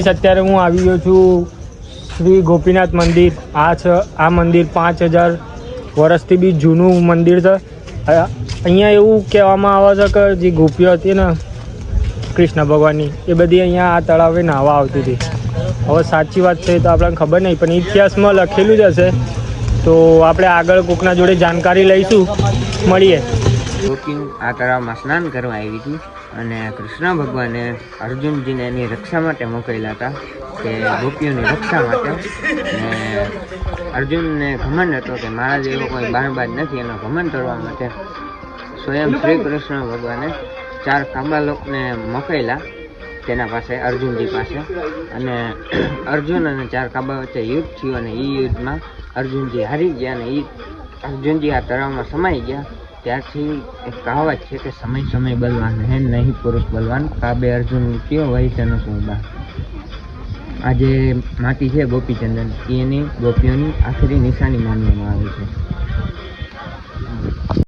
અત્યારે હું આવી ગયો છું શ્રી ગોપીનાથ મંદિર. આ મંદિર 5000 વર્ષથી બી જૂનું મંદિર છે. અહીંયા એવું કહેવામાં આવે છે કે જે ગોપીઓ હતી ને કૃષ્ણ ભગવાનની, એ બધી અહીંયા આ તળાવે નાહવા આવતી હતી. હવે સાચી વાત છે તો આપણને ખબર નહીં, પણ ઇતિહાસમાં લખેલું જ હશે. તો આપણે આગળ કોકના જોડે જાણકારી લઈશું, મળીએ. ગોપી આ તળાવમાં સ્નાન કરવા આવી હતી અને કૃષ્ણ ભગવાને અર્જુનજીને એની રક્ષા માટે મોકલેલા હતા, કે ગોપીઓની રક્ષા માટે. ને અર્જુનને ઘમંડ હતો કે મારા જેવો કોઈ બાણબાજ નથી, એનો ઘમંડ કરવા માટે સ્વયં શ્રી કૃષ્ણ ભગવાને 4 કાબાલોકને મોકલેલા તેના પાસે, અર્જુનજી પાસે. અને અર્જુન અને 4 કાબા વચ્ચે યુદ્ધ થયું અને એ યુદ્ધમાં અર્જુનજી હારી ગયા અને અર્જુનજી આ તળાવમાં સમાઈ ગયા. ત્યારથી એક કહાવત છે કે સમય સમય બલવાન હે નહીં પુરુષ બલવાન, કાબે અર્જુન કયો વહી તેનો સોબા. આ જે માટી છે ગોપીચંદન, એની ગોપીઓની આખરી નિશાની માનવામાં આવે છે.